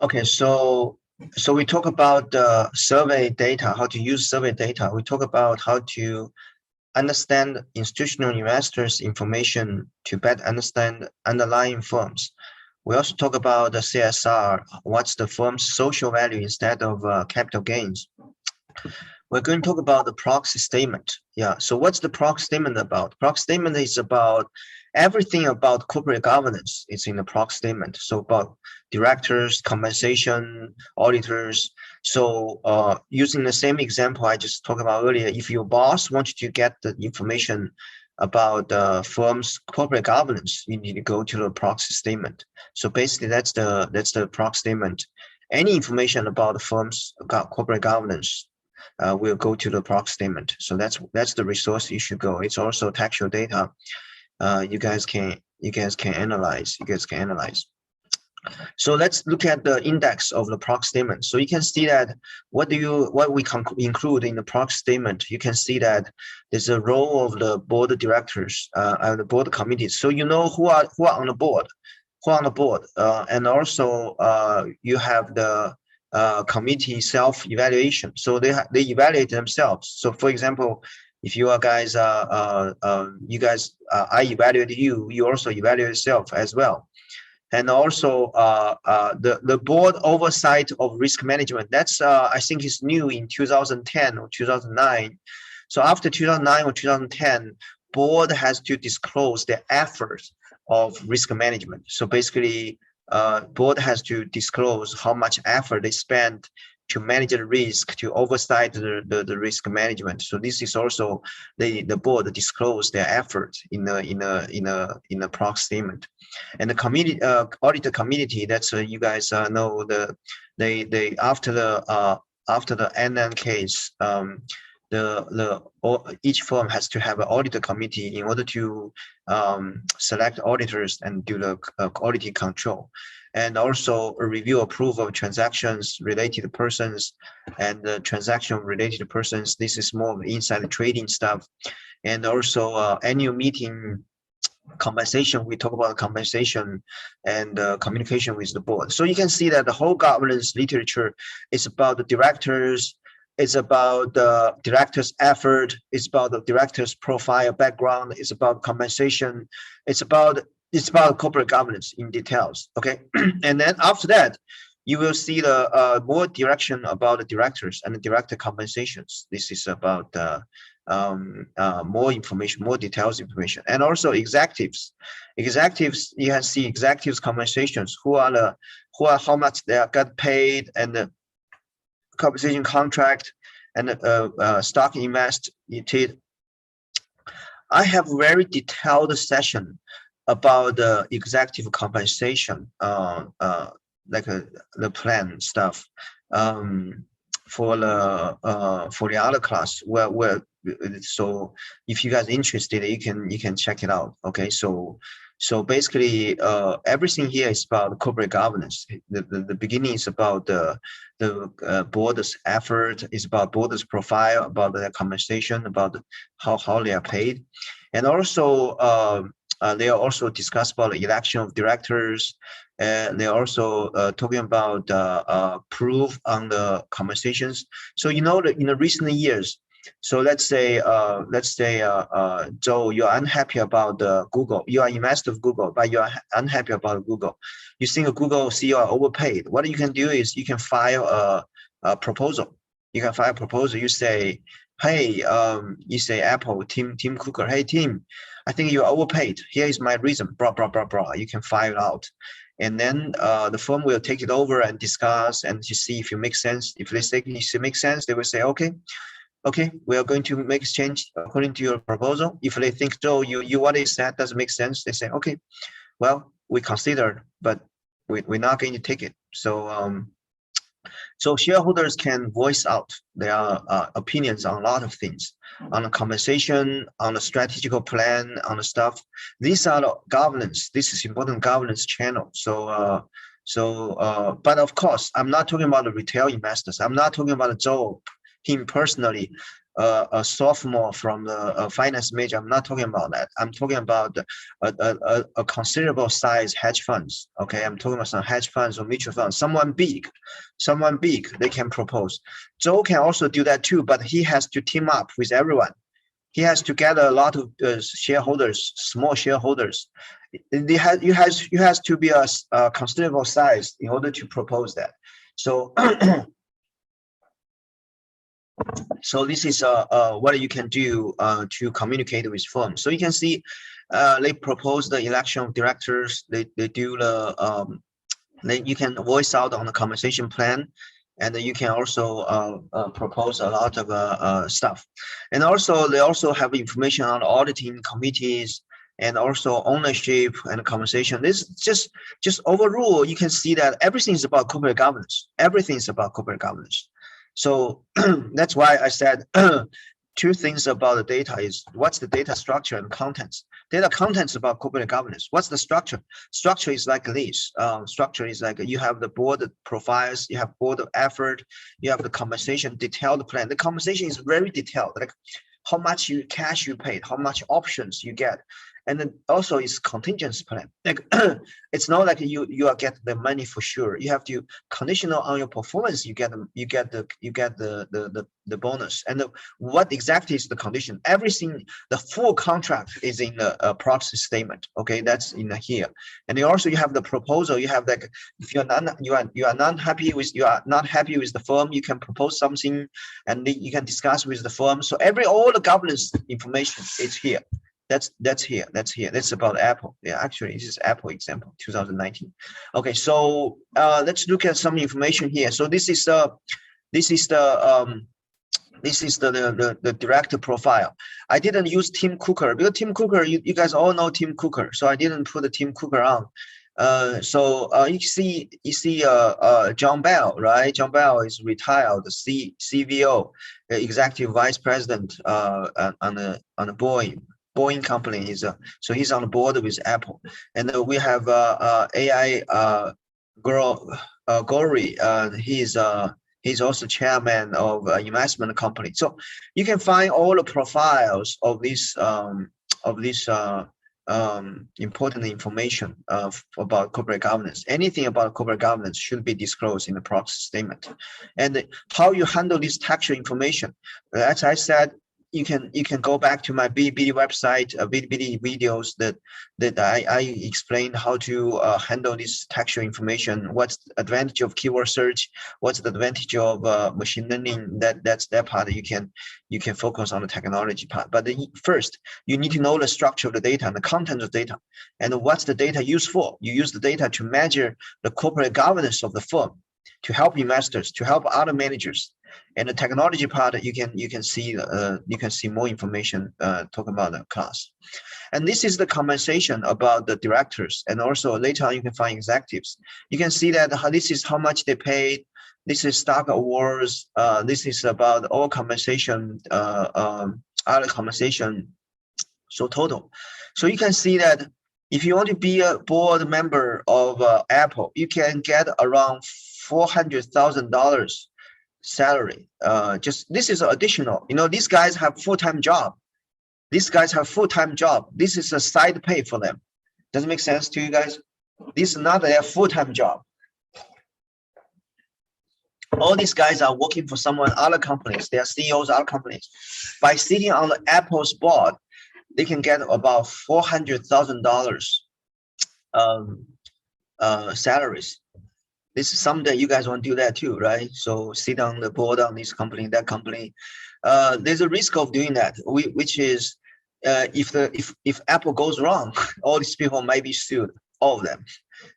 Okay, so we talk about survey data, how to use survey data. We talk about how to understand institutional investors' information to better understand underlying firms. We also talk about the CSR, what's the firm's social value instead of capital gains. We're going to talk about the proxy statement. Yeah, so what's the proxy statement about? Proxy statement is about everything about corporate governance. It's in the proxy statement. So about directors, compensation, auditors. So using the same example I just talked about earlier, if your boss wants you to get the information about the firm's corporate governance, you need to go to the proxy statement. So basically that's the proxy statement. Any information about the firm's corporate governance will go to the proxy statement. So that's the resource you should go. It's also textual data. You guys can analyze. So let's look at the index of the proxy statement. So you can see that what we can include in the proxy statement. You can see that there's a role of the board of directors and the board committees. So you know who are on the board, and also you have the committee self-evaluation. So they evaluate themselves. So for example, if you are guys I evaluate you, you also evaluate yourself as well. And also the board oversight of risk management. That's I think is new in 2010 or 2009. So after 2009 or 2010, board has to disclose their efforts of risk management. So basically, board has to disclose how much effort they spend to manage the risk, to oversight the risk management. So this is also the board disclose their effort in a proxy statement. And the committee auditor committee, that's you guys know they after the NN case, each firm has to have an auditor committee in order to select auditors and do the quality control, and also a review approval of transactions related to persons and the transaction related to persons. This is more of inside trading stuff. And also annual meeting compensation. We talk about compensation and communication with the board. So you can see that the whole governance literature is about the directors. It's about the director's effort. It's about the director's profile, background. It's about compensation. It's about corporate governance in details. Okay, and then after that, you will see the more direction about the directors and the director compensations. This is about more information, more details information, and also executives. Executives, you can see executives compensations. How much they got paid, and the compensation contract, and stock invested. I have very detailed session about the executive compensation, like the plan stuff, for the other class. Where so if you guys are interested, you can check it out. Okay, so basically, everything here is about corporate governance. The beginning is about the board's effort, is about board's profile, about their compensation, about how they are paid, and also they are also discuss about the election of directors, and they're also talking about proof on the compensations. So you know that in the recent years. So let's say Joe, you're unhappy about Google. You are investor of Google, but you are unhappy about Google. You think Google CEO are overpaid. What you can do is you can file a proposal. You can file a proposal. You say, hey, you say Apple, Tim Cooker, hey Tim, I think you're overpaid. Here is my reason. Blah blah blah blah. You can file it out. And then the firm will take it over and discuss and to see if it makes sense. If they say it makes sense, they will say, okay, we are going to make change according to your proposal. If they think, Joe, what is that doesn't make sense, they say, okay, well, we consider, but we're not going to take it. So so shareholders can voice out their opinions on a lot of things, on the compensation, on the strategical plan, on the stuff. These are the governance. This is important governance channel. So but of course, I'm not talking about the retail investors. I'm not talking about Joe, him personally. a sophomore from the finance major. I'm not talking about that. I'm talking about a considerable size hedge funds. Okay, I'm talking about some hedge funds or mutual funds. Someone big, they can propose. Joe can also do that too, but he has to team up with everyone. He has to gather a lot of shareholders, small shareholders. You has to be a considerable size in order to propose that. So so this is what you can do to communicate with firms. So you can see they propose the election of directors. They do the you can voice out on the compensation plan, and you can also propose a lot of stuff. And also they also have information on auditing committees and also ownership and compensation. This just overall, you can see that everything is about corporate governance. Everything is about corporate governance. So that's why I said two things about the data is what's the data structure and contents. Data contents about corporate governance. What's the structure? Structure is like this. Structure is like you have the board profiles, you have board effort, you have the compensation detailed plan. The compensation is very detailed, like how much cash you paid, how much options you get. And then also it's contingency plan. Like it's not like you get the money for sure. You have to conditional on your performance. You get the bonus. And what exactly is the condition? Everything, the full contract is in the proxy statement. Okay, that's in here. And you have the proposal. You have like if you are not happy with the firm, you can propose something, and you can discuss with the firm. So all the governance information is here. That's here. That's about Apple. Yeah, actually, this is Apple example, 2019. Okay, so let's look at some information here. So this is the director profile. I didn't use Tim Cooker because Tim Cooker, you guys all know Tim Cooker, so I didn't put the Tim Cooker on. You see John Bell, right? John Bell is retired, the CVO, executive vice president on the Boeing company. So he's on the board with Apple. And we have AI Gori. He's also chairman of investment company. So you can find all the profiles of this important information about corporate governance. Anything about corporate governance should be disclosed in the proxy statement. And how you handle this textual information, as I said, you can go back to my Bilibili website, Bilibili videos that I explained how to handle this textual information. What's the advantage of keyword search? What's the advantage of machine learning? That's that part. You can focus on the technology part. But first, you need to know the structure of the data and the content of data, and what's the data used for. You use the data to measure the corporate governance of the firm, to help investors, to help other managers. And the technology part, you can see more information talking about the class. And this is the compensation about the directors, and also later on you can find executives. You can see that this is how much they paid. This is stock awards. This is about all compensation, other compensation. So total. So you can see that if you want to be a board member of Apple, you can get around $400,000 salary. This is additional. These guys have full-time job. This is a side pay for them. Does it make sense to you guys? This is not their full-time job. All these guys are working for other companies. They are CEOs of other companies. By sitting on the Apple's board, they can get about $400,000 salaries. This is someday you guys want to do that too, right? So sit on the board on this company, that company. There's a risk of doing that, which is if Apple goes wrong, all these people might be sued, all of them.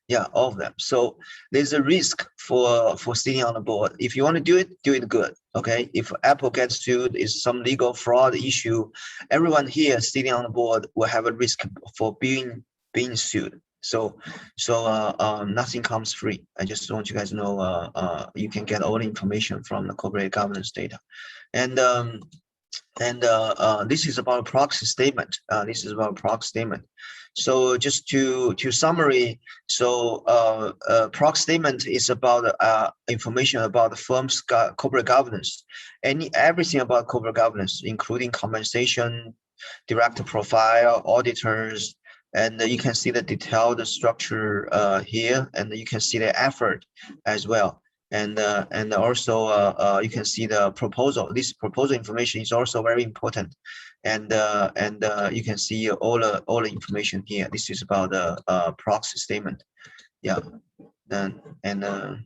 Yeah, all of them. So there's a risk for sitting on the board. If you want to do it good. Okay. If Apple gets sued, is some legal fraud issue, everyone here sitting on the board will have a risk for being sued. So nothing comes free. I just want you guys to know you can get all the information from the corporate governance data. And And this is about proxy statement. This is about proxy statement. So just to summary, so proxy statement is about information about the firm's corporate governance, everything about corporate governance, including compensation, director profile, auditors, and you can see the detailed structure here, and you can see the effort as well. And also you can see the proposal. This proposal information is also very important, and you can see all the information here. This is about the proxy statement. Yeah, and